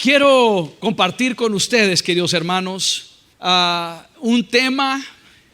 Quiero compartir con ustedes, queridos hermanos, un tema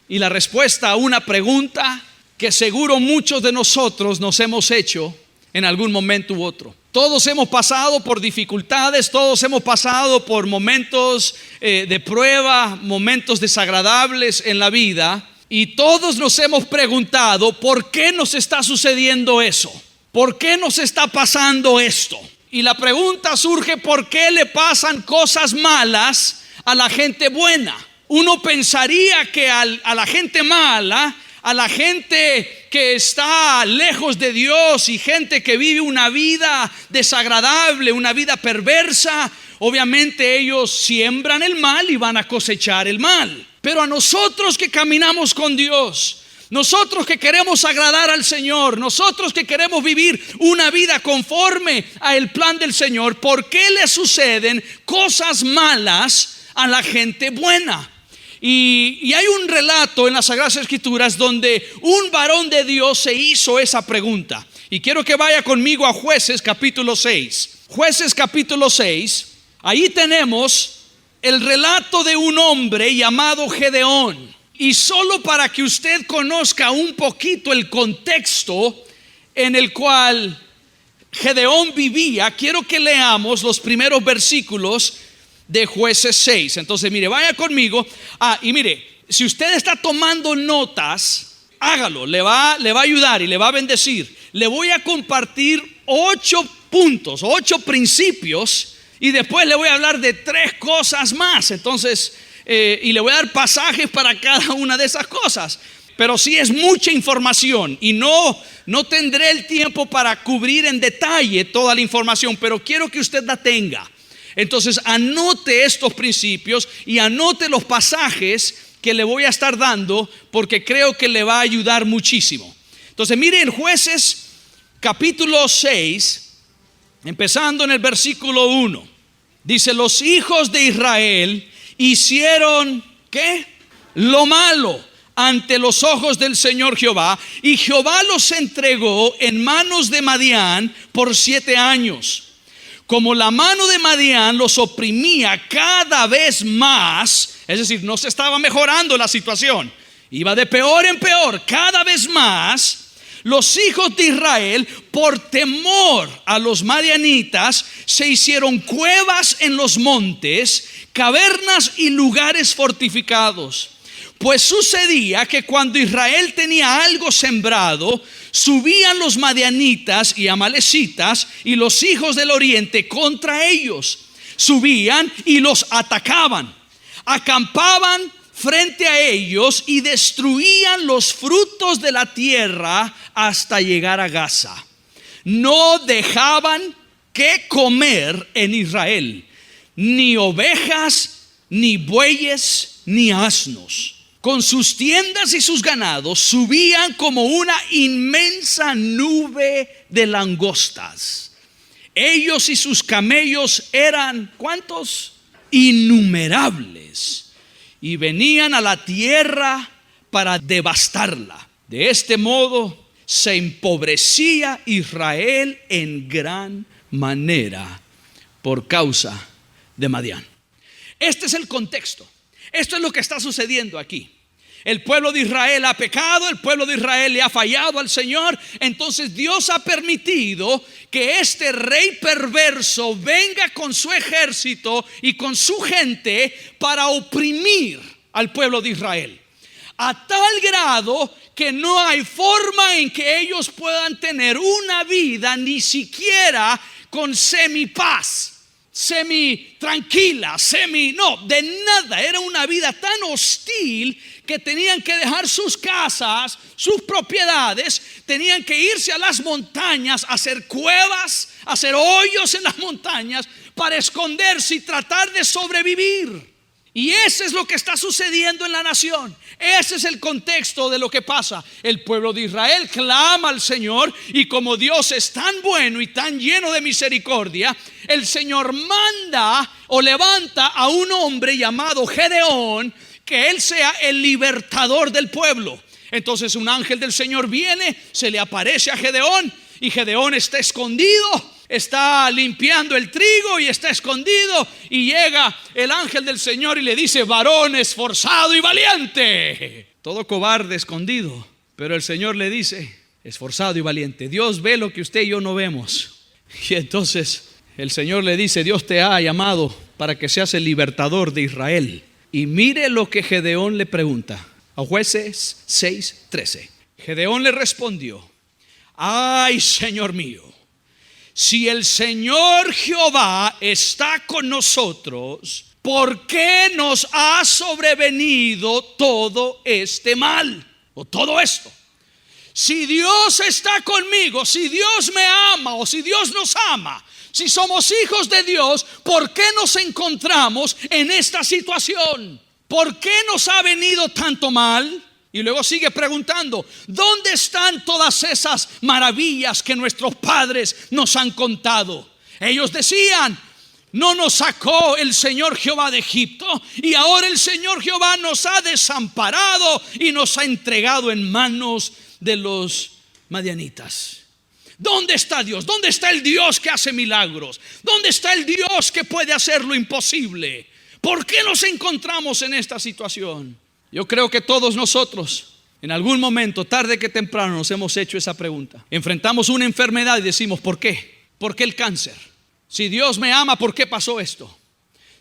y la respuesta a una pregunta que seguro muchos de nosotros nos hemos hecho en algún momento u otro. Todos hemos pasado por dificultades, todos hemos pasado por momentos de prueba, momentos desagradables en la vida, y todos nos hemos preguntado ¿por qué nos está sucediendo eso? ¿Por qué nos está pasando esto? Y la pregunta surge: ¿por qué le pasan cosas malas a la gente buena? Uno pensaría que a la gente mala, a la gente que está lejos de Dios y gente que vive una vida desagradable, una vida perversa, obviamente ellos siembran el mal y van a cosechar el mal. Pero a nosotros que caminamos con Dios, nosotros que queremos agradar al Señor, nosotros que queremos vivir una vida conforme al plan del Señor, ¿por qué le suceden cosas malas a la gente buena? Y hay un relato en las Sagradas Escrituras donde un varón de Dios se hizo esa pregunta. Y quiero que vaya conmigo a Jueces capítulo 6. Jueces capítulo 6. Ahí tenemos el relato de un hombre llamado Gedeón. Y solo para que usted conozca un poquito el contexto en el cual Gedeón vivía, quiero que leamos los primeros versículos de Jueces 6. Entonces mire, vaya conmigo. Y mire, si usted está tomando notas, hágalo, le va a ayudar y le va a bendecir. Le voy a compartir 8 puntos, 8 principios, y después le voy a hablar de 3 cosas más. Entonces y le voy a dar pasajes para cada una de esas cosas. Pero sí es mucha información y no tendré el tiempo para cubrir en detalle toda la información, pero quiero que usted la tenga. Entonces anote estos principios y anote los pasajes que le voy a estar dando, porque creo que le va a ayudar muchísimo. Entonces mire, en Jueces capítulo 6, empezando en el versículo 1, dice: los hijos de Israel hicieron ¿qué? Lo malo ante los ojos del Señor Jehová, y Jehová los entregó en manos de Madián por 7 años. Como la mano de Madián los oprimía cada vez más, es decir, no se estaba mejorando la situación, iba de peor en peor cada vez más, los hijos de Israel, por temor a los madianitas, se hicieron cuevas en los montes, cavernas y lugares fortificados. Pues sucedía que cuando Israel tenía algo sembrado, subían los madianitas y amalecitas y los hijos del oriente contra ellos. Subían y los atacaban, acampaban frente a ellos y destruían los frutos de la tierra hasta llegar a Gaza. No dejaban que comer en Israel, ni ovejas, ni bueyes, ni asnos. Con sus tiendas y sus ganados subían como una inmensa nube de langostas. Ellos y sus camellos eran ¿cuántos? Innumerables. Y venían a la tierra para devastarla. De este modo se empobrecía Israel en gran manera por causa de Madián. Este es el contexto. Esto es lo que está sucediendo aquí. El pueblo de Israel ha pecado, el pueblo de Israel le ha fallado al Señor. Entonces Dios ha permitido que este rey perverso venga con su ejército y con su gente para oprimir al pueblo de Israel, a tal grado que no hay forma en que ellos puedan tener una vida ni siquiera con semipaz, semi tranquila, de nada. Era una vida tan hostil que tenían que dejar sus casas, sus propiedades, tenían que irse a las montañas, a hacer cuevas, a hacer hoyos en las montañas para esconderse y tratar de sobrevivir. Y ese es lo que está sucediendo en la nación. Ese es el contexto de lo que pasa. El pueblo de Israel clama al Señor, y como Dios es tan bueno y tan lleno de misericordia, el Señor manda o levanta a un hombre llamado Gedeón, que él sea el libertador del pueblo. Entonces un ángel del Señor viene, se le aparece a Gedeón, y Gedeón está escondido está limpiando el trigo y está escondido, y llega el ángel del Señor y le dice: varón esforzado y valiente. Todo cobarde escondido, pero el Señor le dice: esforzado y valiente. Dios ve lo que usted y yo no vemos. Y entonces el Señor le dice: Dios te ha llamado para que seas el libertador de Israel. Y mire lo que Gedeón le pregunta a Jueces 6:13. Gedeón le respondió: ay, Señor mío, si el Señor Jehová está con nosotros, ¿por qué nos ha sobrevenido todo este mal? O todo esto. Si Dios está conmigo, si Dios me ama o si Dios nos ama, si somos hijos de Dios, ¿por qué nos encontramos en esta situación? ¿Por qué nos ha venido tanto mal? Y luego sigue preguntando: ¿dónde están todas esas maravillas que nuestros padres nos han contado? Ellos decían: no nos sacó el Señor Jehová de Egipto, y ahora el Señor Jehová nos ha desamparado y nos ha entregado en manos de los madianitas. ¿Dónde está Dios? ¿Dónde está el Dios que hace milagros? ¿Dónde está el Dios que puede hacer lo imposible? ¿Por qué nos encontramos en esta situación? Yo creo que todos nosotros en algún momento, tarde que temprano, nos hemos hecho esa pregunta. Enfrentamos una enfermedad y decimos: ¿por qué? ¿Por qué el cáncer? Si Dios me ama, ¿por qué pasó esto?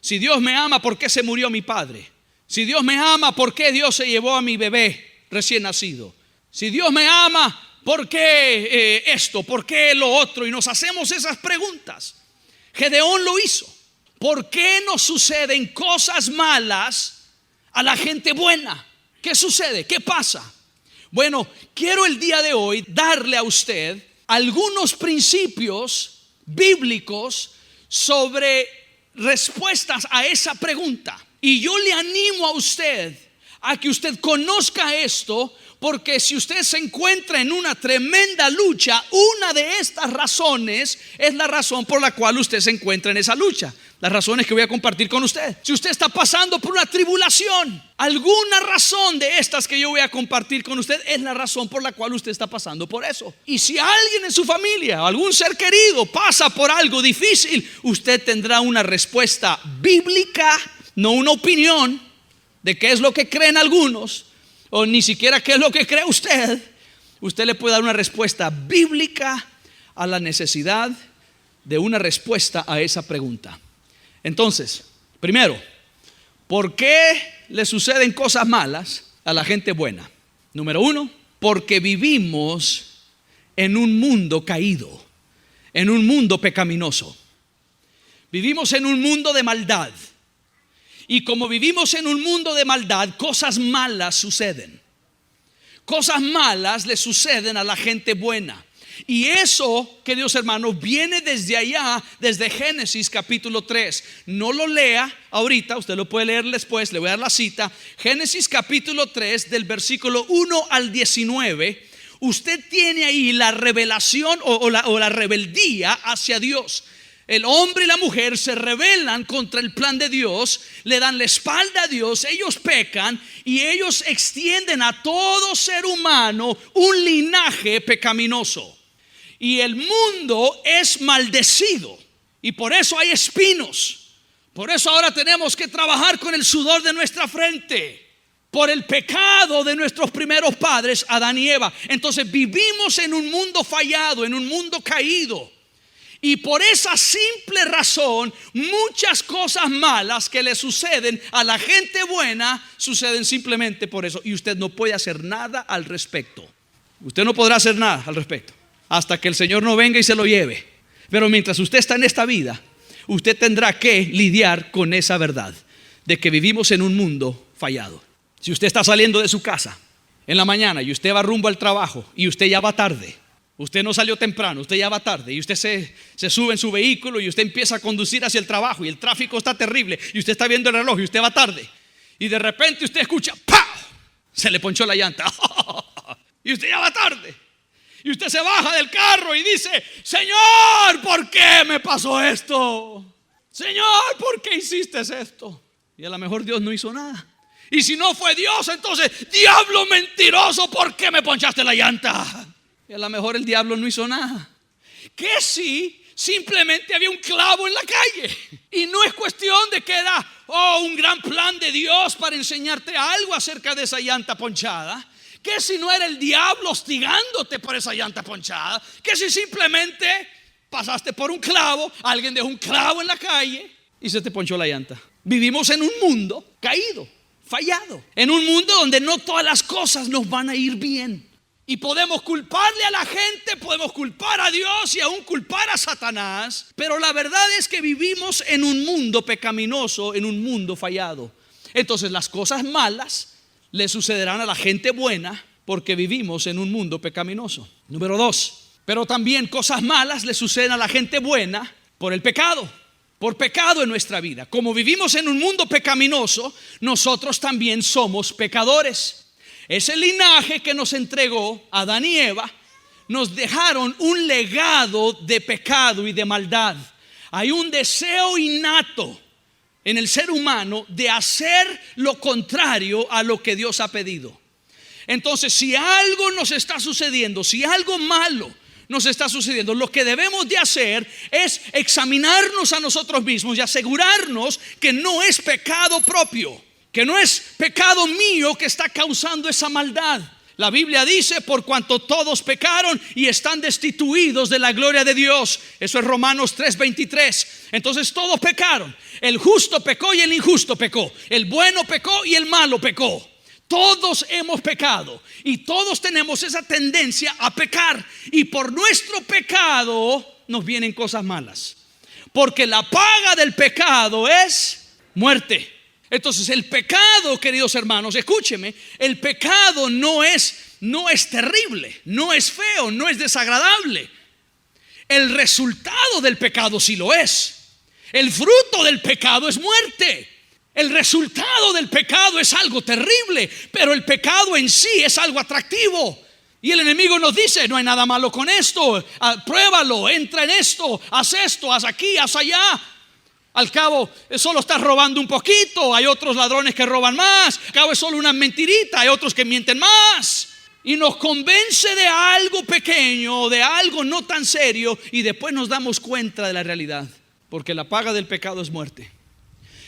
Si Dios me ama, ¿por qué se murió mi padre? Si Dios me ama, ¿por qué Dios se llevó a mi bebé recién nacido? Si Dios me ama, ¿por qué esto? ¿Por qué lo otro? Y nos hacemos esas preguntas. Gedeón lo hizo. ¿Por qué nos suceden cosas malas a la gente buena? ¿Qué sucede? ¿Qué pasa? Bueno, quiero el día de hoy darle a usted algunos principios bíblicos sobre respuestas a esa pregunta. Y yo le animo a usted a que usted conozca esto, porque si usted se encuentra en una tremenda lucha, una de estas razones es la razón por la cual usted se encuentra en esa lucha. Las razones que voy a compartir con usted. Si usted está pasando por una tribulación, alguna razón de estas que yo voy a compartir con usted es la razón por la cual usted está pasando por eso. Y si alguien en su familia o algún ser querido pasa por algo difícil, usted tendrá una respuesta bíblica, no una opinión de qué es lo que creen algunos, o ni siquiera qué es lo que cree usted. Usted le puede dar una respuesta bíblica a la necesidad de una respuesta a esa pregunta. Entonces, primero, ¿por qué le suceden cosas malas a la gente buena? Número uno, porque vivimos en un mundo caído, en un mundo pecaminoso. Vivimos en un mundo de maldad. Y como vivimos en un mundo de maldad, cosas malas suceden. Cosas malas le suceden a la gente buena. Y eso, queridos hermanos, viene desde allá, desde Génesis capítulo 3. No lo lea ahorita, usted lo puede leer después, le voy a dar la cita. Génesis capítulo 3, del versículo 1 al 19. Usted tiene ahí la revelación o la rebeldía hacia Dios. El hombre y la mujer se rebelan contra el plan de Dios, le dan la espalda a Dios, ellos pecan y ellos extienden a todo ser humano un linaje pecaminoso. Y el mundo es maldecido y por eso hay espinos. Por eso ahora tenemos que trabajar con el sudor de nuestra frente, por el pecado de nuestros primeros padres, Adán y Eva. Entonces vivimos en un mundo fallado, en un mundo caído. Y por esa simple razón, muchas cosas malas que le suceden a la gente buena suceden simplemente por eso. Y usted no puede hacer nada al respecto. Usted no podrá hacer nada al respecto hasta que el Señor no venga y se lo lleve. Pero mientras usted está en esta vida, usted tendrá que lidiar con esa verdad de que vivimos en un mundo fallado. Si usted está saliendo de su casa en la mañana y usted va rumbo al trabajo y usted ya va tarde, usted no salió temprano, usted ya va tarde, y usted se sube en su vehículo y usted empieza a conducir hacia el trabajo y el tráfico está terrible y usted está viendo el reloj y usted va tarde, y de repente usted escucha ¡pah! Se le ponchó la llanta y usted ya va tarde, y usted se baja del carro y dice: Señor, ¿por qué me pasó esto? Señor, ¿por qué hiciste esto? Y a lo mejor Dios no hizo nada. Y si no fue Dios, entonces: diablo mentiroso, ¿por qué me ponchaste la llanta? Y a lo mejor el diablo no hizo nada. ¿Qué si simplemente había un clavo en la calle. Y no es cuestión de que era un gran plan de Dios para enseñarte algo acerca de esa llanta ponchada. Que si no era el diablo hostigándote por esa llanta ponchada. Que si simplemente pasaste por un clavo, alguien dejó un clavo en la calle y se te ponchó la llanta. Vivimos en un mundo caído, fallado, en un mundo donde no todas las cosas nos van a ir bien. Y podemos culparle a la gente, podemos culpar a Dios y aún culpar a Satanás. Pero la verdad es que vivimos en un mundo pecaminoso, en un mundo fallado. Entonces las cosas malas le sucederán a la gente buena porque vivimos en un mundo pecaminoso. Número 2, pero también cosas malas le suceden a la gente buena por el pecado. Por pecado en nuestra vida. Como vivimos en un mundo pecaminoso, nosotros también somos pecadores. Ese linaje que nos entregó Adán y Eva nos dejaron un legado de pecado y de maldad. Hay un deseo innato en el ser humano de hacer lo contrario a lo que Dios ha pedido. Entonces, si algo nos está sucediendo, si algo malo nos está sucediendo, lo que debemos de hacer es examinarnos a nosotros mismos y asegurarnos que no es pecado propio, que no es pecado mío que está causando esa maldad. La Biblia dice: por cuanto todos pecaron y están destituidos de la gloria de Dios. Eso es Romanos 3:23. Entonces todos pecaron. El justo pecó y el injusto pecó. El bueno pecó y el malo pecó. Todos hemos pecado y todos tenemos esa tendencia a pecar. Y por nuestro pecado nos vienen cosas malas. Porque la paga del pecado es muerte. Entonces el pecado, queridos hermanos, escúcheme, el pecado no es terrible, no es feo, no es desagradable. El resultado del pecado sí lo es. El fruto del pecado es muerte. El resultado del pecado es algo terrible, pero el pecado en sí es algo atractivo. Y el enemigo nos dice: no hay nada malo con esto, pruébalo, entra en esto, haz aquí, haz allá. Al cabo solo estás robando un poquito, hay otros ladrones que roban más. Al cabo es solo una mentirita, hay otros que mienten más. Y nos convence de algo pequeño, de algo no tan serio, y después nos damos cuenta de la realidad, porque la paga del pecado es muerte.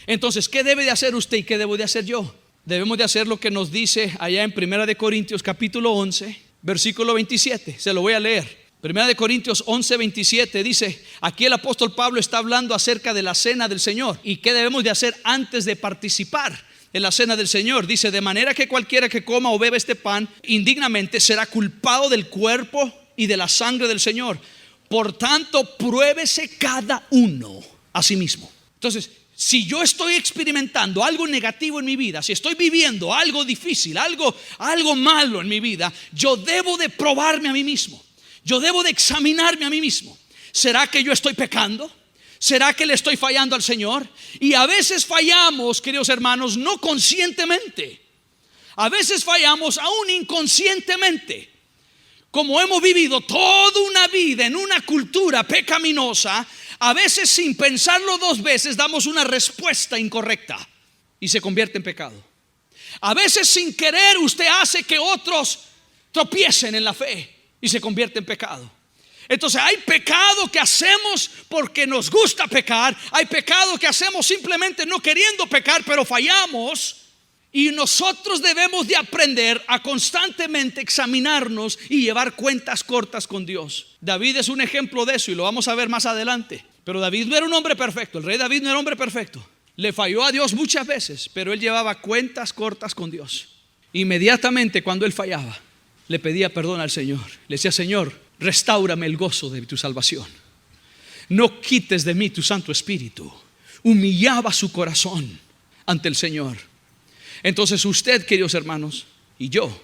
Entonces, ¿qué debe de hacer usted y qué debo de hacer yo? Debemos de hacer lo que nos dice allá en 1 Corintios capítulo 11, versículo 27. Se lo voy a leer. 1 Corintios 11, 27 dice: aquí el apóstol Pablo está hablando acerca de la cena del Señor y qué debemos de hacer antes de participar en la cena del Señor. Dice: de manera que cualquiera que coma o beba este pan indignamente será culpado del cuerpo y de la sangre del Señor. Por tanto, pruébese cada uno a sí mismo. Entonces, si yo estoy experimentando algo negativo en mi vida, si estoy viviendo algo difícil, algo malo en mi vida, yo debo de probarme a mí mismo. Yo debo de examinarme a mí mismo. ¿Será que yo estoy pecando? ¿Será que le estoy fallando al Señor? Y a veces fallamos, queridos hermanos, no conscientemente. A veces fallamos aún inconscientemente. Como hemos vivido toda una vida en una cultura pecaminosa, a veces sin pensarlo dos veces damos una respuesta incorrecta y se convierte en pecado. A veces sin querer usted hace que otros tropiecen en la fe y se convierte en pecado. Entonces hay pecado que hacemos porque nos gusta pecar. Hay pecado que hacemos simplemente no queriendo pecar, pero fallamos. Y nosotros debemos de aprender a constantemente examinarnos y llevar cuentas cortas con Dios. David es un ejemplo de eso y lo vamos a ver más adelante. Pero David no era un hombre perfecto. El rey David no era un hombre perfecto. Le falló a Dios muchas veces, pero él llevaba cuentas cortas con Dios. Inmediatamente cuando él fallaba, le pedía perdón al Señor. Le decía: Señor, restáurame el gozo de tu salvación. No quites de mí tu Santo Espíritu. Humillaba su corazón ante el Señor. Entonces usted, queridos hermanos, y yo,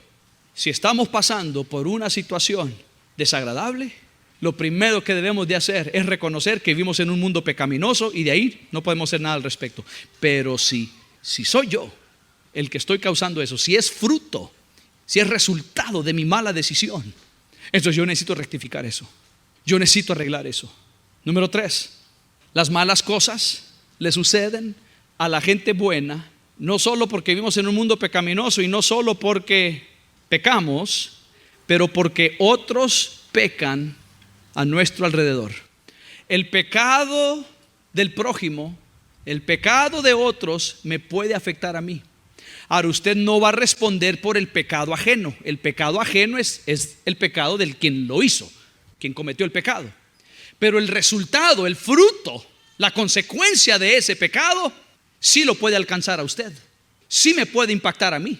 si estamos pasando por una situación desagradable, lo primero que debemos de hacer es reconocer que vivimos en un mundo pecaminoso y de ahí no podemos hacer nada al respecto. Pero si soy yo el que estoy causando eso, si es fruto, si es resultado de mi mala decisión, entonces yo necesito rectificar eso. Yo necesito arreglar eso. Número 3, las malas cosas le suceden a la gente buena, no solo porque vivimos en un mundo pecaminoso y no solo porque pecamos, pero porque otros pecan a nuestro alrededor. el pecado del prójimo, el pecado de otros me puede afectar a mí. Ahora, usted no va a responder por el pecado ajeno. El pecado ajeno es el pecado del quien lo hizo, quien cometió el pecado. Pero el resultado, el fruto, la consecuencia de ese pecado, sí lo puede alcanzar a usted. Sí me puede impactar a mí.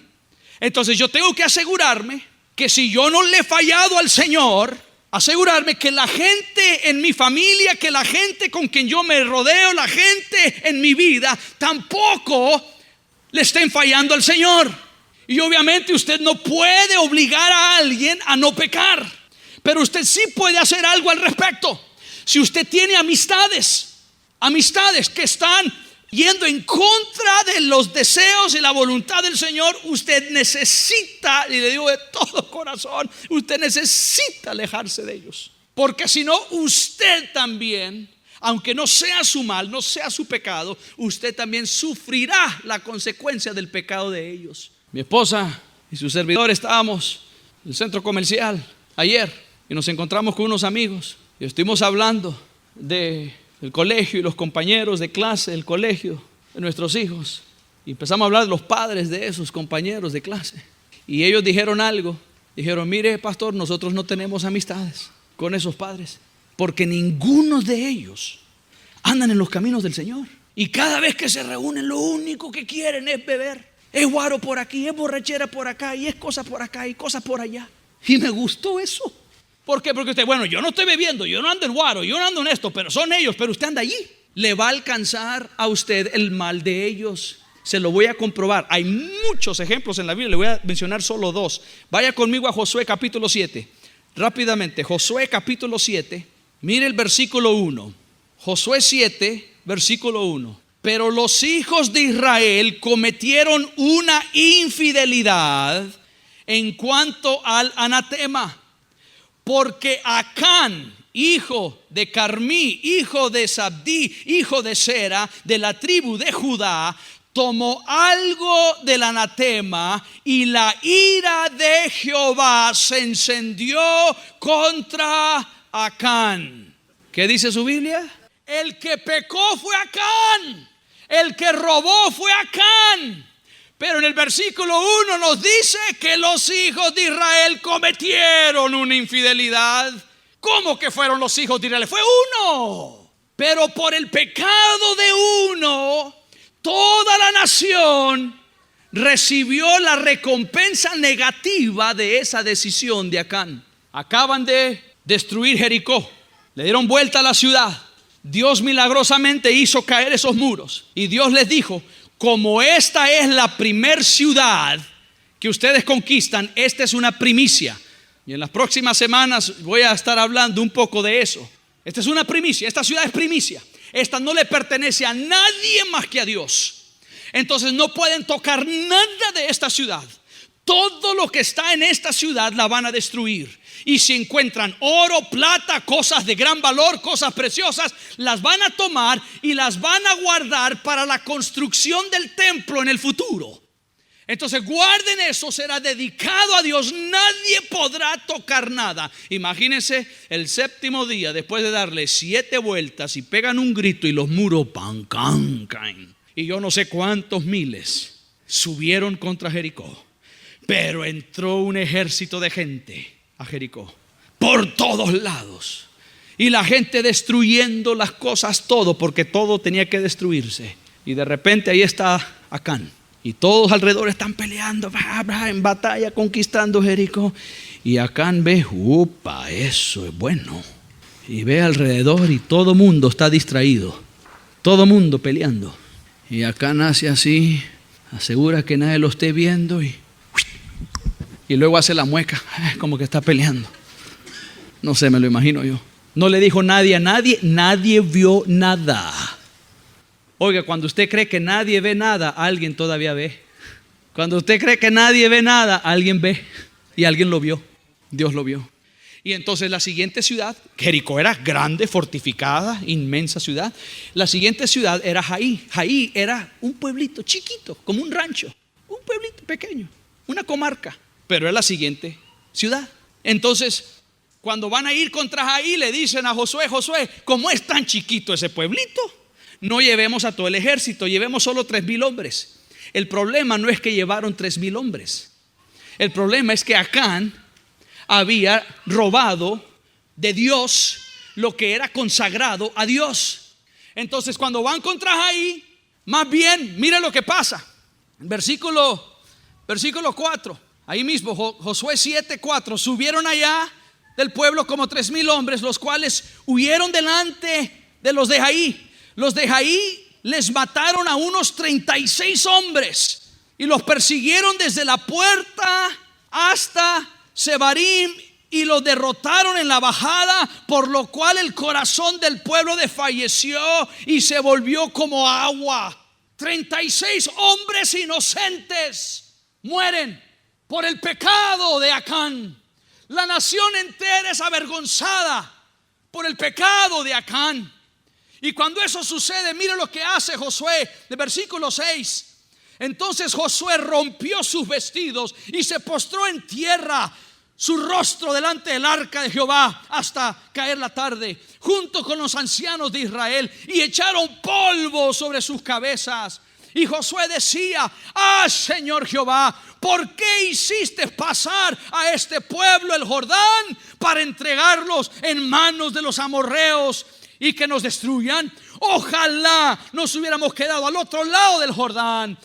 Entonces yo tengo que asegurarme que si yo no le he fallado al Señor, asegurarme que la gente en mi familia, que la gente con quien yo me rodeo, la gente en mi vida, tampoco le estén fallando al Señor. Y obviamente usted no puede obligar a alguien a no pecar, pero usted sí puede hacer algo al respecto. Si usted tiene amistades que están yendo en contra de los deseos y la voluntad del Señor, usted necesita, y le digo de todo corazón, usted necesita alejarse de ellos. Porque si no, usted también, aunque no sea su mal, no sea su pecado, usted también sufrirá la consecuencia del pecado de ellos. Mi esposa y su servidor estábamos en el centro comercial ayer y nos encontramos con unos amigos y estuvimos hablando del colegio y los compañeros de clase del colegio de nuestros hijos, y empezamos a hablar de los padres de esos compañeros de clase, y ellos dijeron algo. Dijeron: mire, pastor, nosotros no tenemos amistades con esos padres, porque ninguno de ellos andan en los caminos del Señor, y cada vez que se reúnen lo único que quieren es beber. Es guaro por aquí, es borrachera por acá, y es cosa por acá y cosas por allá. Y me gustó eso. ¿Por qué? Porque usted, bueno, yo no estoy bebiendo, yo no ando en guaro, yo no ando en esto, pero son ellos, pero usted anda allí. Le va a alcanzar a usted el mal de ellos. Se lo voy a comprobar. Hay muchos ejemplos en la Biblia, le voy a mencionar solo dos. Vaya conmigo a Josué capítulo 7. Rápidamente, Josué capítulo 7. Mire el versículo 1. Josué 7, versículo 1. Pero los hijos de Israel cometieron una infidelidad en cuanto al anatema, porque Acán, hijo de Carmí, hijo de Sabdí, hijo de Sera, de la tribu de Judá, tomó algo del anatema, y la ira de Jehová se encendió contra Acán. ¿Qué dice su Biblia? El que pecó fue Acán, el que robó fue Acán. Pero en el versículo 1 nos dice que los hijos de Israel cometieron una infidelidad. ¿Cómo que fueron los hijos de Israel? Fue uno. Pero por el pecado de uno, toda la nación recibió la recompensa negativa de esa decisión de Acán. Acaban de destruir Jericó, le dieron vuelta a la ciudad. Dios milagrosamente hizo caer esos muros, y Dios les dijo: como esta es la primer ciudad que ustedes conquistan, esta es una primicia. Y en las próximas semanas voy a estar hablando un poco de eso. Esta es una primicia, esta ciudad es primicia. Esta no le pertenece a nadie más que a Dios. Entonces no pueden tocar nada de esta ciudad. Todo lo que está en esta ciudad la van a destruir. Y si encuentran oro, plata, cosas de gran valor, cosas preciosas, las van a tomar y las van a guardar para la construcción del templo en el futuro. Entonces guarden eso, será dedicado a Dios, nadie podrá tocar nada. Imagínense el séptimo día, después de darle 7 vueltas, y pegan un grito y los muros caen. Y yo no sé cuántos miles subieron contra Jericó. Pero entró un ejército de gente a Jericó por todos lados, y la gente destruyendo las cosas, todo, porque todo tenía que destruirse. Y de repente ahí está Acán, y todos alrededor están peleando en batalla, conquistando Jericó. Y Acán ve: upa, eso es bueno. Y ve alrededor y todo mundo está distraído, todo mundo peleando. Y Acán hace así, asegura que nadie lo esté viendo, y luego hace la mueca, como que está peleando. No sé, me lo imagino yo. No le dijo nadie a nadie, nadie vio nada. Oiga, cuando usted cree que nadie ve nada, alguien todavía ve. Cuando usted cree que nadie ve nada, alguien ve. Y alguien lo vio, Dios lo vio. Y entonces la siguiente ciudad, Jericó era grande, fortificada, inmensa ciudad. La siguiente ciudad era Jaí. Jaí era un pueblito chiquito, como un rancho, un pueblito pequeño, una comarca. Pero es la siguiente ciudad. Entonces Cuando van a ir contra Jaí, le dicen a Josué: Josué, como es tan chiquito ese pueblito, no llevemos a todo el ejército, llevemos solo 3,000 hombres. El problema no es que llevaron 3,000 hombres. El problema es que Acán había robado de Dios lo que era consagrado a Dios. Entonces, cuando van contra Jaí, más bien, mira lo que pasa. Versículo 4, ahí mismo, Josué 7:4. Subieron allá del pueblo como 3,000 hombres, los cuales huyeron delante de los de Jaí. Los de Jaí les mataron a unos 36 hombres y los persiguieron desde la puerta hasta Sebarim y los derrotaron en la bajada, por lo cual el corazón del pueblo desfalleció y se volvió como agua. 36 hombres inocentes mueren por el pecado de Acán. La nación entera es avergonzada por el pecado de Acán. Y cuando eso sucede, mire lo que hace Josué, de versículo 6. Entonces Josué rompió sus vestidos y se postró en tierra, su rostro delante del arca de Jehová, hasta caer la tarde, junto con los ancianos de Israel, y echaron polvo sobre sus cabezas. Y Josué decía: Señor Jehová, ¿por qué hiciste pasar a este pueblo el Jordán para entregarlos en manos de los amorreos y que nos destruyan? Ojalá nos hubiéramos quedado al otro lado del Jordán.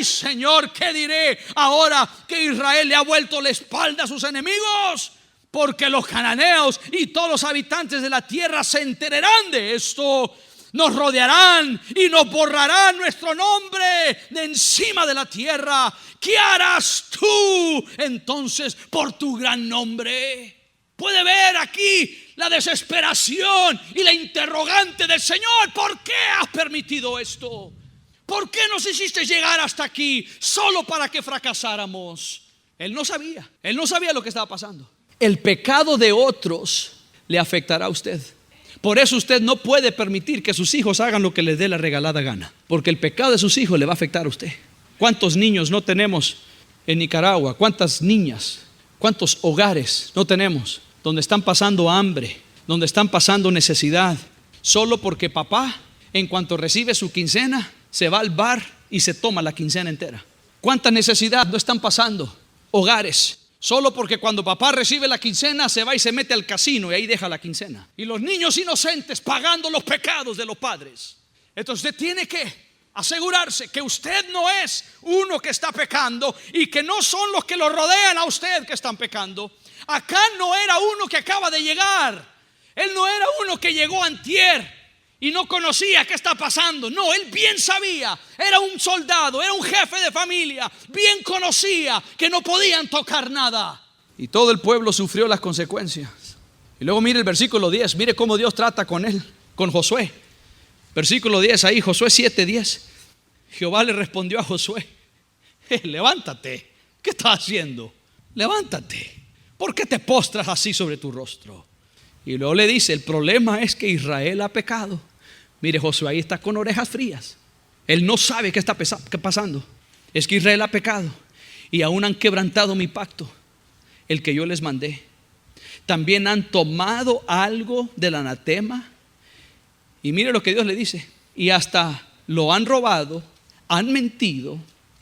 Señor, ¿qué diré ahora que Israel le ha vuelto la espalda a sus enemigos? Porque los cananeos y todos los habitantes de la tierra se enterarán de esto. Nos rodearán y nos borrarán nuestro nombre de encima de la tierra. ¿Qué harás tú entonces por tu gran nombre? Puede ver aquí la desesperación y la interrogante del Señor. ¿Por qué has permitido esto? ¿Por qué nos hiciste llegar hasta aquí solo para que fracasáramos? Él no sabía lo que estaba pasando. El pecado de otros le afectará a usted. Por eso usted no puede permitir que sus hijos hagan lo que les dé la regalada gana, porque el pecado de sus hijos le va a afectar a usted. ¿Cuántos niños no tenemos en Nicaragua? ¿Cuántas niñas? ¿Cuántos hogares no tenemos donde están pasando hambre, donde están pasando necesidad, solo porque papá, en cuanto recibe su quincena, se va al bar y se toma la quincena entera? ¿Cuánta necesidad no están pasando hogares? Solo porque cuando papá recibe la quincena se va y se mete al casino y ahí deja la quincena. Y los niños inocentes pagando los pecados de los padres. Entonces usted tiene que asegurarse que usted no es uno que está pecando y que no son los que lo rodean a usted que están pecando. Acá no era uno que acaba de llegar. Él no era uno que llegó antier y no conocía qué está pasando. No, él bien sabía. Era un soldado, era un jefe de familia. Bien conocía que no podían tocar nada. Y todo el pueblo sufrió las consecuencias. Y luego mire el versículo 10. Mire cómo Dios trata con él, con Josué. Versículo 10 ahí, Josué 7:10. Jehová le respondió a Josué: levántate. ¿Qué estás haciendo? Levántate. ¿Por qué te postras así sobre tu rostro? Y luego le dice: el problema es que Israel ha pecado. Mire, Josué ahí está con orejas frías. Él no sabe qué está pasando. Es que Israel ha pecado y aún han quebrantado mi pacto, el que yo les mandé. También han tomado algo del anatema. Y mire lo que Dios le dice: y hasta lo han robado, han mentido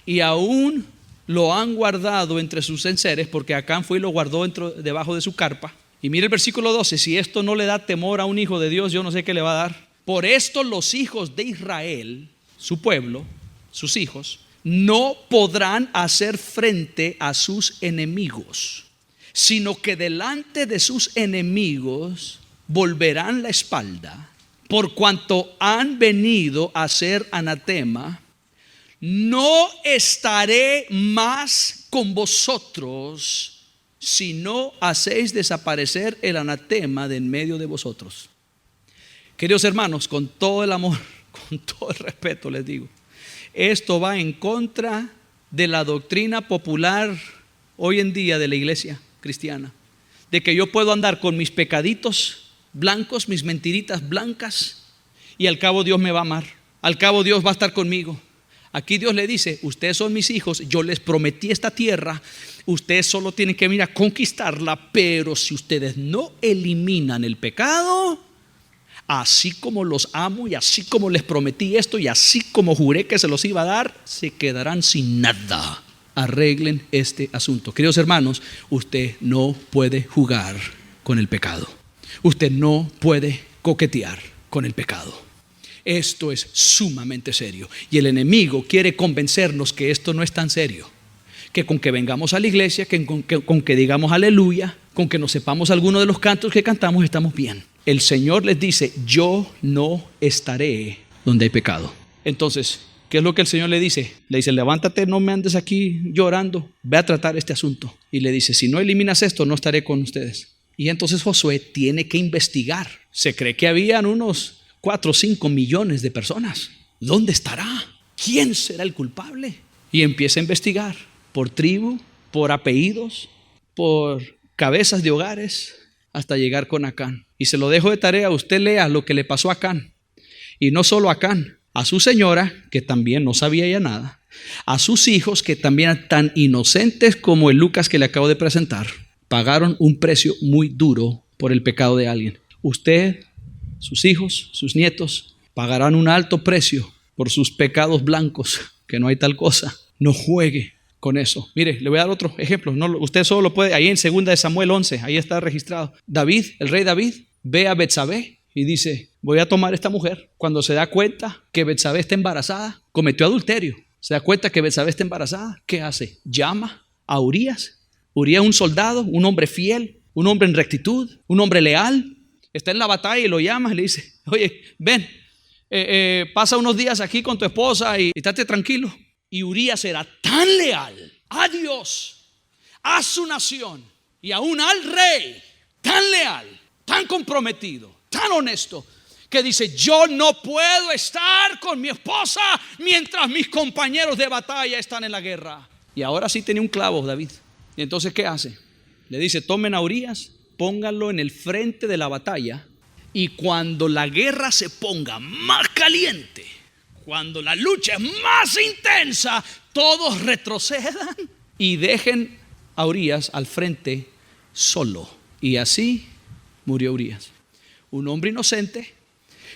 y aún lo han guardado entre sus enseres, porque Acán fue y lo guardó debajo de su carpa. Y mire el versículo 12: si esto no le da temor a un hijo de Dios, yo no sé qué le va a dar. Por esto los hijos de Israel, su pueblo, sus hijos, no podrán hacer frente a sus enemigos, sino que delante de sus enemigos volverán la espalda, por cuanto han venido a ser anatema. No estaré más con vosotros si no hacéis desaparecer el anatema de en medio de vosotros. Queridos hermanos, con todo el amor, con todo el respeto les digo, esto va en contra de la doctrina popular hoy en día de la iglesia cristiana, de que yo puedo andar con mis pecaditos blancos, mis mentiritas blancas, y al cabo Dios me va a amar, al cabo Dios va a estar conmigo. Aquí Dios le dice, ustedes son mis hijos, yo les prometí esta tierra, ustedes solo tienen que venir a conquistarla, pero si ustedes no eliminan el pecado, así como los amo y así como les prometí esto y así como juré que se los iba a dar, se quedarán sin nada. Arreglen este asunto. Queridos hermanos, usted no puede jugar con el pecado. Usted no puede coquetear con el pecado. Esto es sumamente serio y el enemigo quiere convencernos que esto no es tan serio, que con que vengamos a la iglesia, con que digamos aleluya, con que nos sepamos algunos de los cantos que cantamos, estamos bien. El Señor les dice, yo no estaré donde hay pecado. Entonces, ¿qué es lo que el Señor le dice? Le dice, levántate, no me andes aquí llorando, ve a tratar este asunto. Y le dice, si no eliminas esto, no estaré con ustedes. Y entonces Josué tiene que investigar. Se cree que habían unos 4 o 5 millones de personas. ¿Dónde estará? ¿Quién será el culpable? Y empieza a investigar por tribu, por apellidos, por cabezas de hogares, hasta llegar con Acán. Y se lo dejo de tarea, usted lea lo que le pasó a Acán. Y no solo a Acán, a su señora, que también no sabía ya nada, a sus hijos, que también eran tan inocentes como el Lucas que le acabo de presentar, pagaron un precio muy duro por el pecado de alguien. Usted, sus hijos, sus nietos, pagarán un alto precio por sus pecados blancos, que no hay tal cosa. No juegue con eso. Mire, le voy a dar otro ejemplo. No, usted solo lo puede, ahí en 2 de Samuel 11, ahí está registrado. David, el rey David, ve a Betsabé y dice, voy a tomar esta mujer. Cuando se da cuenta que Betsabé está embarazada, cometió adulterio. Se da cuenta que Betsabé está embarazada, ¿qué hace? Llama a Urías. Urías es un soldado, un hombre fiel, un hombre en rectitud, un hombre leal. Está en la batalla y lo llama y le dice, oye, ven, pasa unos días aquí con tu esposa y estate tranquilo. Y Urías era tan leal a Dios, a su nación y aún al rey, tan leal, tan comprometido, tan honesto, que dice, yo no puedo estar con mi esposa mientras mis compañeros de batalla están en la guerra. Y ahora sí tenía un clavo David. Y entonces, ¿qué hace? Le dice, tomen a Urías, pónganlo en el frente de la batalla, y cuando la guerra se ponga más caliente, cuando la lucha es más intensa, todos retrocedan y dejen a Urías al frente solo. Y así murió Urías. Un hombre inocente,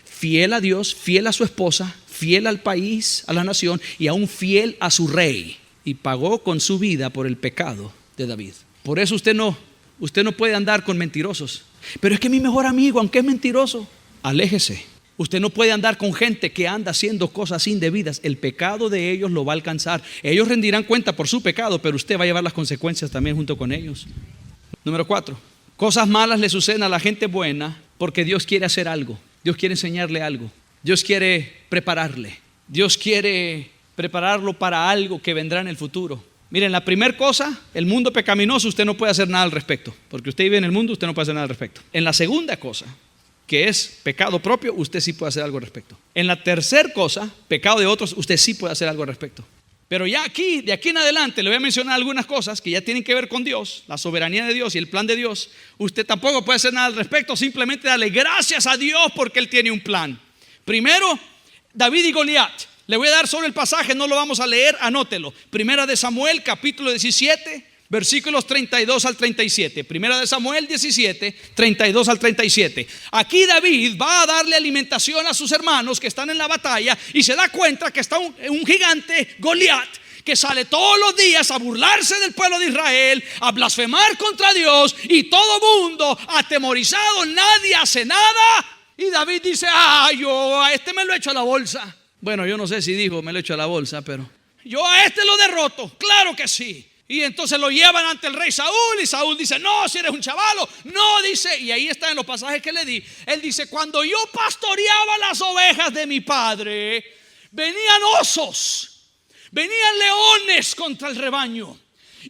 fiel a Dios, fiel a su esposa, fiel al país, a la nación y aún fiel a su rey. Y pagó con su vida por el pecado de David. Por eso usted no puede andar con mentirosos. Pero es que mi mejor amigo, aunque es mentiroso, aléjese. Usted no puede andar con gente que anda haciendo cosas indebidas. El pecado de ellos lo va a alcanzar. Ellos rendirán cuenta por su pecado, pero usted va a llevar las consecuencias también junto con ellos. Número 4. Cosas malas le suceden a la gente buena porque Dios quiere hacer algo. Dios quiere enseñarle algo. Dios quiere prepararle. Dios quiere prepararlo para algo que vendrá en el futuro. Miren, la primera cosa, el mundo pecaminoso, usted no puede hacer nada al respecto. Porque usted vive en el mundo, usted no puede hacer nada al respecto. En la segunda cosa, que es pecado propio, usted sí puede hacer algo al respecto. En la tercera cosa, pecado de otros, usted sí puede hacer algo al respecto. Pero ya aquí, de aquí en adelante, le voy a mencionar algunas cosas que ya tienen que ver con Dios, la soberanía de Dios y el plan de Dios. Usted tampoco puede hacer nada al respecto, simplemente darle gracias a Dios porque Él tiene un plan. Primero, David y Goliat. Le voy a dar solo el pasaje, no lo vamos a leer, anótelo. Primera de Samuel, capítulo 17, versículos 32 al 37. Primera de Samuel 17, 32 al 37. Aquí David va a darle alimentación a sus hermanos que están en la batalla y se da cuenta que está un gigante, Goliat, que sale todos los días a burlarse del pueblo de Israel, a blasfemar contra Dios, y todo mundo atemorizado, nadie hace nada. Y David dice, yo a este me lo echo a la bolsa. Bueno, yo no sé si dijo me lo echo a la bolsa, pero yo a este lo derroto, claro que sí. Y entonces lo llevan ante el rey Saúl y Saúl dice, no, si eres un chavalo, no, dice, y ahí está en los pasajes que le di. Él dice, cuando yo pastoreaba las ovejas de mi padre, venían osos, venían leones contra el rebaño.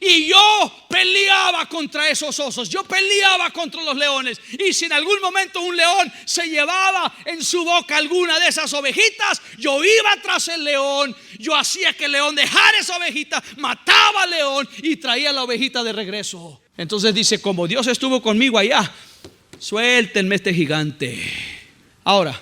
Y yo peleaba contra esos osos, yo peleaba contra los leones. Y si en algún momento un león se llevaba en su boca alguna de esas ovejitas, yo iba tras el león, yo hacía que el león dejara esa ovejita, mataba al león y traía la ovejita de regreso. Entonces dice, como Dios estuvo conmigo allá, suéltenme este gigante. Ahora,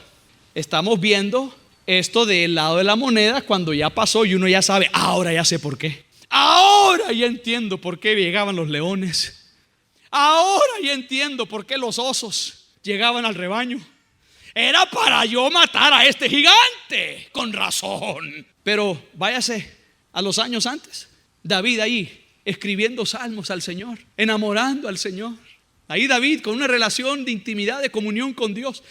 estamos viendo esto del lado de la moneda cuando ya pasó y uno ya sabe, ahora ya sé por qué. Ahora ya entiendo por qué llegaban los leones. Ahora ya entiendo por qué los osos llegaban al rebaño. Era para yo matar a este gigante. Con razón. Pero váyase a los años antes. David ahí escribiendo salmos al Señor, enamorando al Señor. Ahí David con una relación de intimidad, de comunión con Dios.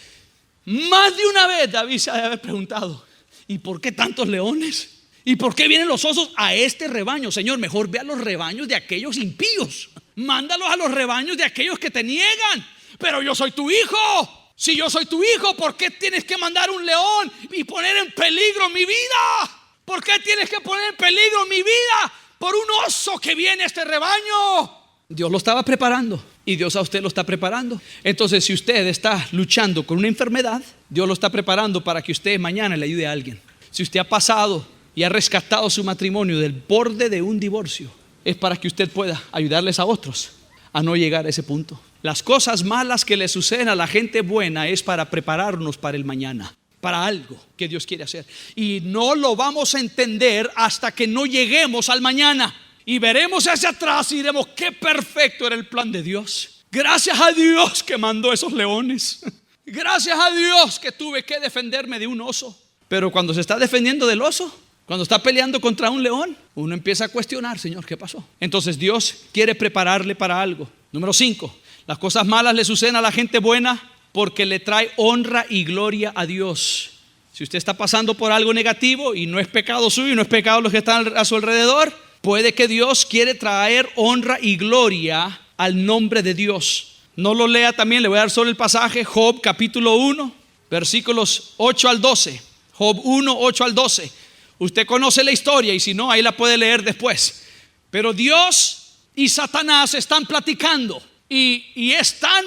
Más de una vez David se ha de haber preguntado, ¿y por qué tantos leones? ¿Y por qué vienen los osos a este rebaño? Señor, mejor ve a los rebaños de aquellos impíos. Mándalos a los rebaños de aquellos que te niegan. Pero yo soy tu hijo. Si yo soy tu hijo, ¿por qué tienes que mandar un león y poner en peligro mi vida? ¿Por qué tienes que poner en peligro mi vida por un oso que viene a este rebaño? Dios lo estaba preparando y Dios a usted lo está preparando. Entonces, si usted está luchando con una enfermedad, Dios lo está preparando para que usted mañana le ayude a alguien. Si usted ha pasado y ha rescatado su matrimonio del borde de un divorcio, es para que usted pueda ayudarles a otros a no llegar a ese punto. Las cosas malas que le suceden a la gente buena es para prepararnos para el mañana, para algo que Dios quiere hacer. Y no lo vamos a entender hasta que no lleguemos al mañana. Y veremos hacia atrás y diremos, qué perfecto era el plan de Dios. Gracias a Dios que mandó esos leones. Gracias a Dios que tuve que defenderme de un oso. Pero cuando se está defendiendo del oso, cuando está peleando contra un león, uno empieza a cuestionar, Señor, ¿qué pasó? Entonces Dios quiere prepararle para algo. Número 5, las cosas malas le suceden a la gente buena porque le trae honra y gloria a Dios. Si usted está pasando por algo negativo y no es pecado suyo, no es pecado de los que están a su alrededor, puede que Dios quiere traer honra y gloria al nombre de Dios. No lo lea también, le voy a dar solo el pasaje, Job capítulo 1, versículos 8 al 12. Job 1, 8 al 12. Usted conoce la historia y si no, ahí la puede leer después. Pero Dios y Satanás están platicando y es tan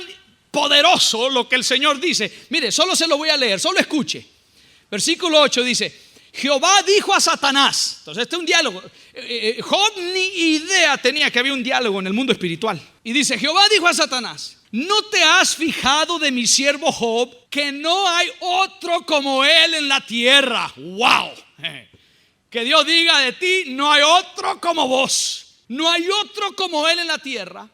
poderoso lo que el Señor dice. Mire, solo se lo voy a leer, solo escuche. Versículo 8 dice, Jehová dijo a Satanás. Entonces este es un diálogo. Job ni idea tenía que había un diálogo en el mundo espiritual. Y dice, Jehová dijo a Satanás, ¿no te has fijado de mi siervo Job que no hay otro como él en la tierra? ¡Wow! Que Dios diga de ti, no hay otro como vos. No hay otro como él en la tierra.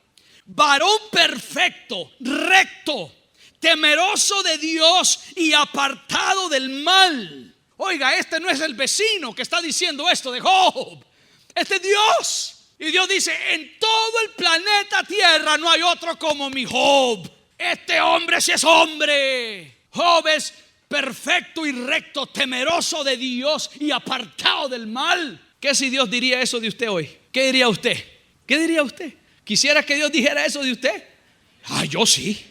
Varón perfecto, recto, temeroso de Dios y apartado del mal. Oiga, este no es el vecino que está diciendo esto de Job. Este es Dios. Y Dios dice, en todo el planeta Tierra no hay otro como mi Job. Este hombre sí es hombre. Job es perfecto y recto, temeroso de Dios y apartado del mal. ¿Qué si Dios diría eso de usted hoy? ¿Qué diría usted? ¿Qué diría usted? ¿Quisiera que Dios dijera eso de usted? Yo sí,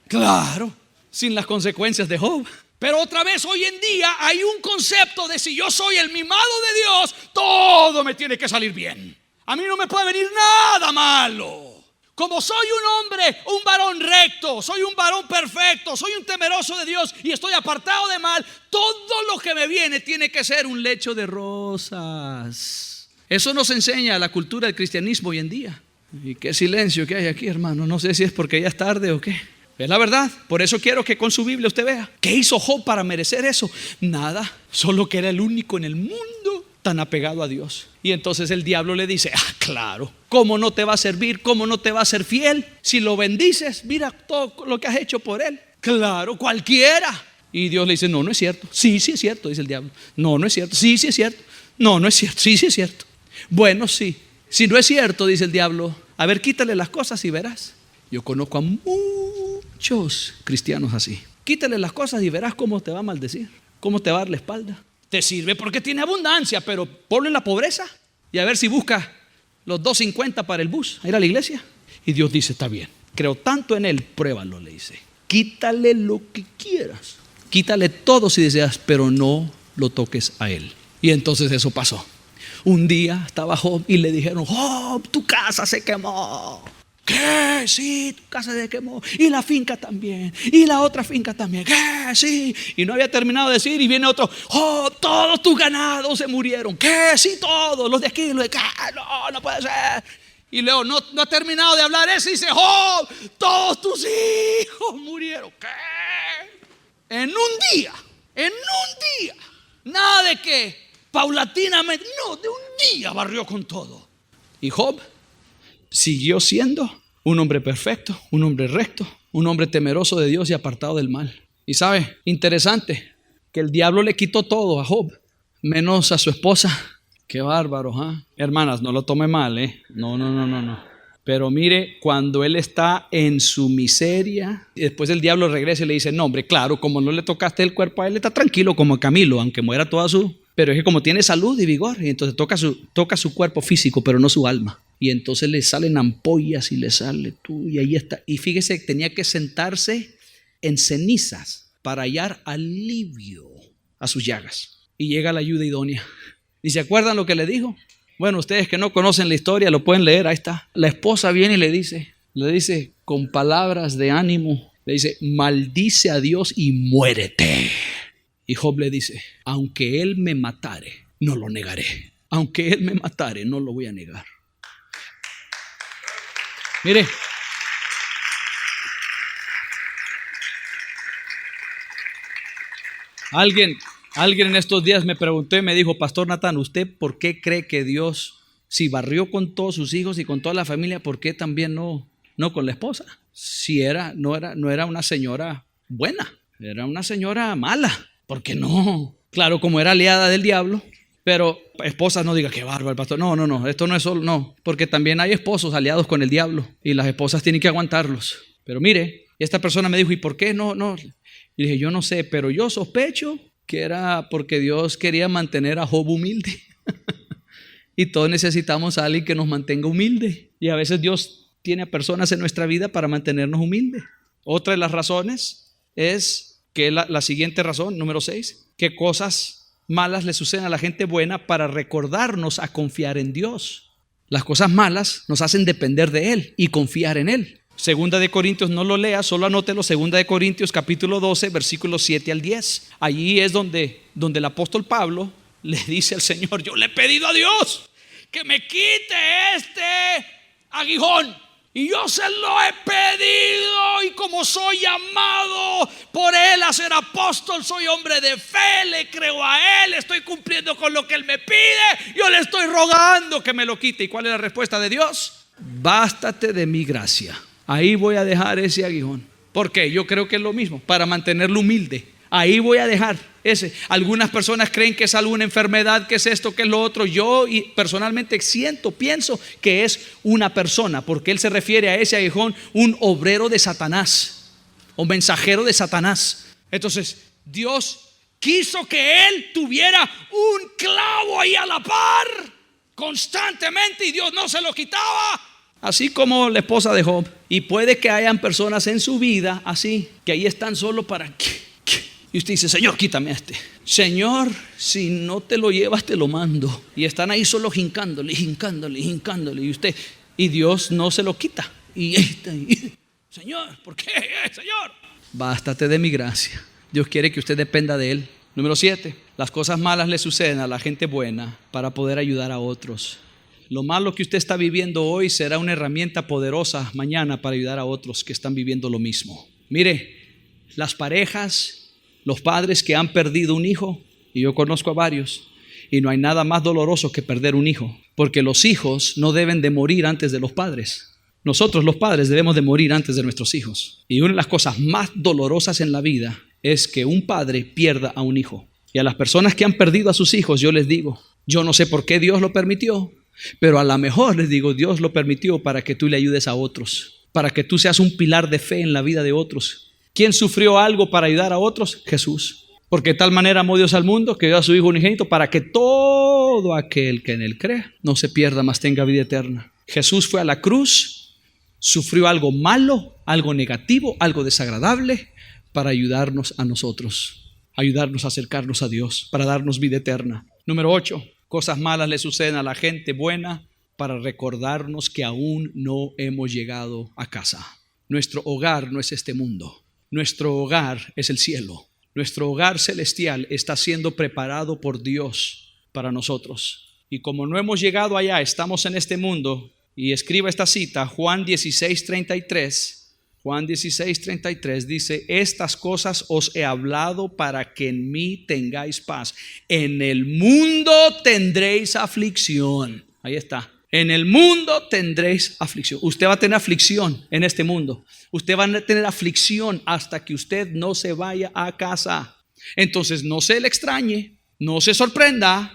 claro, sin las consecuencias de Job. Pero otra vez hoy en día hay un concepto de si yo soy el mimado de Dios, todo me tiene que salir bien. A mí no me puede venir nada malo. Como soy un hombre, un varón recto, soy un varón perfecto, soy un temeroso de Dios y estoy apartado de mal, todo lo que me viene tiene que ser un lecho de rosas. Eso nos enseña la cultura del cristianismo hoy en día. Y qué silencio que hay aquí, hermano. No sé si es porque ya es tarde o qué. Es la verdad. Por eso quiero que con su Biblia usted vea. ¿Qué hizo Job para merecer eso? Nada. Solo que era el único en el mundo tan apegado a Dios. Y entonces el diablo le dice, claro, ¿cómo no te va a servir? ¿Cómo no te va a ser fiel? Si lo bendices, mira todo lo que has hecho por él. Claro, cualquiera. Y Dios le dice, no, no es cierto. Sí, sí es cierto, dice el diablo. No, no es cierto. Sí, sí es cierto. No, no es cierto. Sí, sí es cierto. Bueno, sí. Si no es cierto, dice el diablo, a ver, quítale las cosas y verás. Yo conozco a muchos cristianos así. Quítale las cosas y verás cómo te va a maldecir, cómo te va a dar la espalda. Te sirve porque tiene abundancia, pero ponlo en la pobreza y a ver si busca los 2.50 para el bus a ir a la iglesia. Y Dios dice, está bien, creo tanto en él, pruébalo, le dice. Quítale lo que quieras, quítale todo si deseas, pero no lo toques a él. Y entonces eso pasó. Un día estaba Job y le dijeron, Job, tu casa se quemó. ¿Qué? Sí, tu casa se quemó. Y la finca también. Y la otra finca también. ¿Qué? Sí. Y no había terminado de decir y viene otro, Job, todos tus ganados se murieron. ¿Qué? Sí, todos. Los de aquí, los de acá. No, no puede ser. Y luego no ha terminado de hablar eso y dice, Job, todos tus hijos murieron. ¿Qué? En un día. Nada de que paulatinamente, no, de un día barrió con todo. Y Job siguió siendo un hombre perfecto, un hombre recto, un hombre temeroso de Dios y apartado del mal. Y sabe, interesante, que el diablo le quitó todo a Job, menos a su esposa. Qué bárbaro, ¿eh? Hermanas, no lo tome mal, ¿eh? No. Pero mire, cuando él está en su miseria, y después el diablo regresa y le dice, no hombre, claro, como no le tocaste el cuerpo a él, está tranquilo como Camilo, aunque muera toda su... Pero es que como tiene salud y vigor, y entonces toca su cuerpo físico, pero no su alma. Y entonces le salen ampollas y le sale tú, y ahí está. Y fíjese, tenía que sentarse en cenizas para hallar alivio a sus llagas. Y llega la ayuda idónea. ¿Y se acuerdan lo que le dijo? Bueno, ustedes que no conocen la historia lo pueden leer, ahí está. La esposa viene y le dice con palabras de ánimo, le dice, maldice a Dios y muérete. Y Job le dice, aunque él me matare, no lo negaré. Aunque él me matare, no lo voy a negar. Mire, alguien en estos días me preguntó y me dijo, Pastor Natán, ¿usted por qué cree que Dios, si barrió con todos sus hijos y con toda la familia, por qué también no con la esposa? Si no era una señora buena, era una señora mala. ¿Por qué no? Claro, como era aliada del diablo. Pero esposas, no diga, qué bárbaro, pastor. No, esto no es solo, no. Porque también hay esposos aliados con el diablo y las esposas tienen que aguantarlos. Pero mire, esta persona me dijo, ¿y por qué no? Y dije, yo no sé, pero yo sospecho que era porque Dios quería mantener a Job humilde. Y todos necesitamos a alguien que nos mantenga humilde. Y a veces Dios tiene a personas en nuestra vida para mantenernos humildes. Otra de las razones es que la siguiente razón, número 6, que cosas malas le suceden a la gente buena para recordarnos a confiar en Dios. Las cosas malas nos hacen depender de Él y confiar en Él. Segunda de Corintios, no lo lea, solo anótelo. Segunda de Corintios capítulo 12 versículos 7 al 10. Allí es donde el apóstol Pablo le dice al Señor, yo le he pedido a Dios que me quite este aguijón, y yo se lo he pedido, y como soy llamado por Él a ser apóstol, soy hombre de fe, le creo a Él, estoy cumpliendo con lo que Él me pide, yo le estoy rogando que me lo quite. ¿Y cuál es la respuesta de Dios? Bástate de mi gracia. Ahí voy a dejar ese aguijón. ¿Por qué? Yo creo que es lo mismo, para mantenerlo humilde. Ahí voy a dejar ese. Algunas personas creen que es alguna enfermedad, que es esto, que es lo otro. Yo personalmente pienso que es una persona, porque él se refiere a ese aguijón, un obrero de Satanás o mensajero de Satanás. Entonces Dios quiso que él tuviera un clavo ahí a la par constantemente, y Dios no se lo quitaba. Así como la esposa de Job. Y puede que hayan personas en su vida así, que ahí están solo para... Y usted dice, Señor, quítame este. Señor, si no te lo llevas, te lo mando. Y están ahí solo hincándole. Y Dios no se lo quita. Señor, ¿por qué? Señor, bástate de mi gracia. Dios quiere que usted dependa de Él. Número 7, las cosas malas le suceden a la gente buena para poder ayudar a otros. Lo malo que usted está viviendo hoy será una herramienta poderosa mañana para ayudar a otros que están viviendo lo mismo. Mire, las parejas, los padres que han perdido un hijo, y yo conozco a varios, y no hay nada más doloroso que perder un hijo, porque los hijos no deben de morir antes de los padres. Nosotros los padres debemos de morir antes de nuestros hijos. Y una de las cosas más dolorosas en la vida es que un padre pierda a un hijo. Y a las personas que han perdido a sus hijos, yo les digo, yo no sé por qué Dios lo permitió, pero a lo mejor les digo, Dios lo permitió para que tú le ayudes a otros, para que tú seas un pilar de fe en la vida de otros. ¿Quién sufrió algo para ayudar a otros? Jesús. Porque de tal manera amó Dios al mundo que dio a su Hijo unigénito para que todo aquel que en Él cree no se pierda, mas tenga vida eterna. Jesús fue a la cruz, sufrió algo malo, algo negativo, algo desagradable para ayudarnos a nosotros, ayudarnos a acercarnos a Dios, para darnos vida eterna. Número 8. Cosas malas le suceden a la gente buena para recordarnos que aún no hemos llegado a casa. Nuestro hogar no es este mundo. Nuestro hogar es el cielo. Nuestro hogar celestial está siendo preparado por Dios para nosotros. Y como no hemos llegado allá, estamos en este mundo. Y escriba esta cita, Juan 16:33. Juan 16:33 dice: estas cosas os he hablado para que en mí tengáis paz. En el mundo tendréis aflicción. Ahí está. En el mundo tendréis aflicción. Usted va a tener aflicción en este mundo. Usted va a tener aflicción hasta que usted no se vaya a casa. Entonces no se le extrañe, no se sorprenda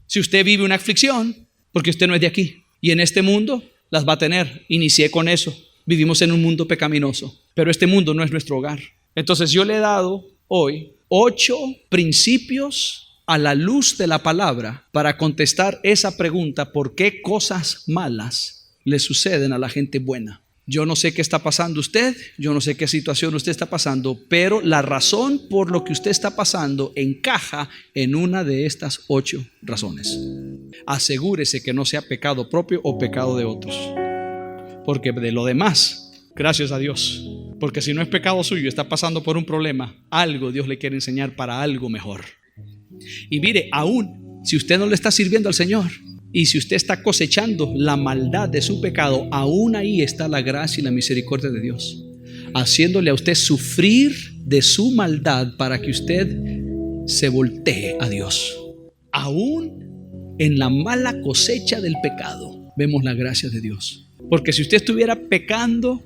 si usted vive una aflicción, porque usted no es de aquí. Y en este mundo las va a tener. Inicié con eso. Vivimos en un mundo pecaminoso, pero este mundo no es nuestro hogar. Entonces yo le he dado hoy 8 principios a la luz de la palabra para contestar esa pregunta: ¿por qué cosas malas le suceden a la gente buena? Yo no sé qué está pasando usted, yo no sé qué situación usted está pasando, pero la razón por lo que usted está pasando encaja en una de estas 8 razones. Asegúrese que no sea pecado propio o pecado de otros, porque de lo demás, gracias a Dios, porque si no es pecado suyo, está pasando por un problema, algo Dios le quiere enseñar para algo mejor. Y mire, aún si usted no le está sirviendo al Señor y si usted está cosechando la maldad de su pecado, aún ahí está la gracia y la misericordia de Dios, haciéndole a usted sufrir de su maldad para que usted se voltee a Dios. Aún en la mala cosecha del pecado vemos la gracia de Dios. Porque si usted estuviera pecando,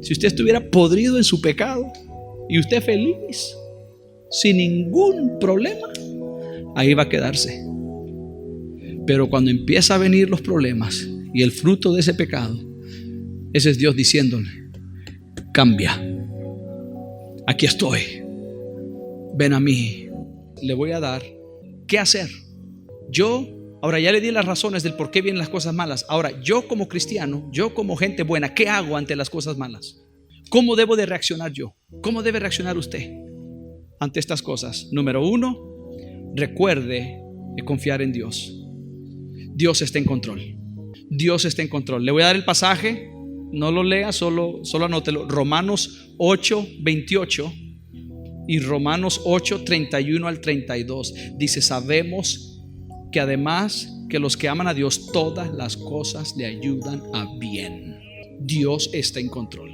si usted estuviera podrido en su pecado y usted feliz, sin ningún problema, ahí va a quedarse. Pero cuando empieza a venir los problemas y el fruto de ese pecado, ese es Dios diciéndole: cambia, aquí estoy, ven a mí, le voy a dar qué hacer. Ahora ya le di las razones del por qué vienen las cosas malas. Ahora yo como cristiano, yo como gente buena, ¿qué hago ante las cosas malas? ¿Cómo debo de reaccionar yo? ¿Cómo debe reaccionar usted ante estas cosas? Número 1, recuerde de confiar en Dios. Dios está en control. Dios está en control. Le voy a dar el pasaje, no lo lea, solo anótelo. Romanos 8:28 y Romanos 8:31 al 32. Dice: sabemos que además que los que aman a Dios, todas las cosas le ayudan a bien. Dios está en control.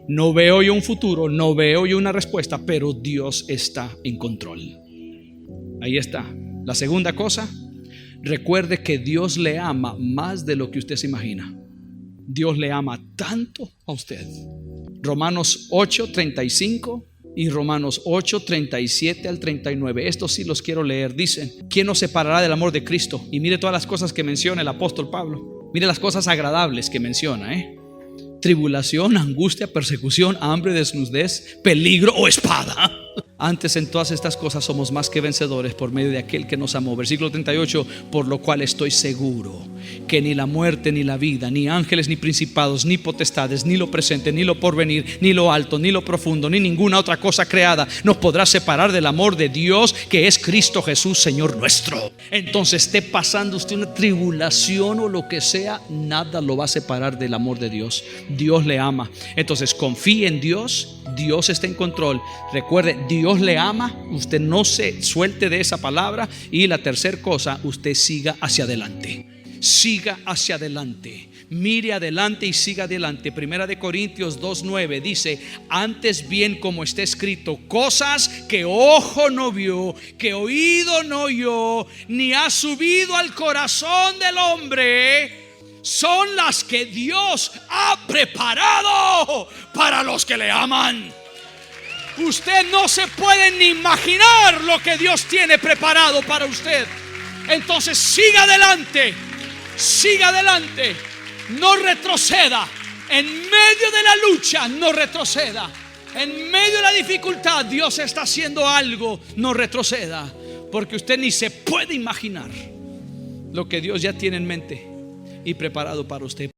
No veo yo un futuro, no veo yo una respuesta, pero Dios está en control. Ahí está. La segunda cosa: recuerde que Dios le ama más de lo que usted se imagina. Dios le ama tanto a usted. Romanos 8:35 y Romanos 8:37 al 39. Estos sí los quiero leer. Dicen: ¿quién nos separará del amor de Cristo? Y mire todas las cosas que menciona el apóstol Pablo. Mire las cosas agradables que menciona, tribulación, angustia, persecución, hambre, desnudez, peligro o espada. Antes en todas estas cosas somos más que vencedores por medio de aquel que nos amó. Versículo 38: por lo cual estoy seguro que ni la muerte ni la vida, ni ángeles ni principados, ni potestades, ni lo presente, ni lo porvenir, ni lo alto, ni lo profundo, ni ninguna otra cosa creada nos podrá separar del amor de Dios que es Cristo Jesús, Señor nuestro. Entonces, esté pasando usted una tribulación o lo que sea, nada lo va a separar del amor de Dios. Dios le ama. Entonces confíe en Dios. Dios está en control. Recuerde, Dios le ama. Usted no se suelte de esa palabra. Y la tercera cosa: usted siga hacia adelante. Siga hacia adelante. Mire adelante y siga adelante. Primera de Corintios 2:9 dice: antes bien, como está escrito, cosas que ojo no vio, que oído no oyó, ni ha subido al corazón del hombre, son las que Dios ha preparado para los que le aman. Usted no se puede ni imaginar lo que Dios tiene preparado para usted. Entonces siga adelante, siga adelante, no retroceda. En medio de la lucha, no retroceda. En medio de la dificultad, Dios está haciendo algo. No retroceda, porque usted ni se puede imaginar lo que Dios ya tiene en mente y preparado para usted.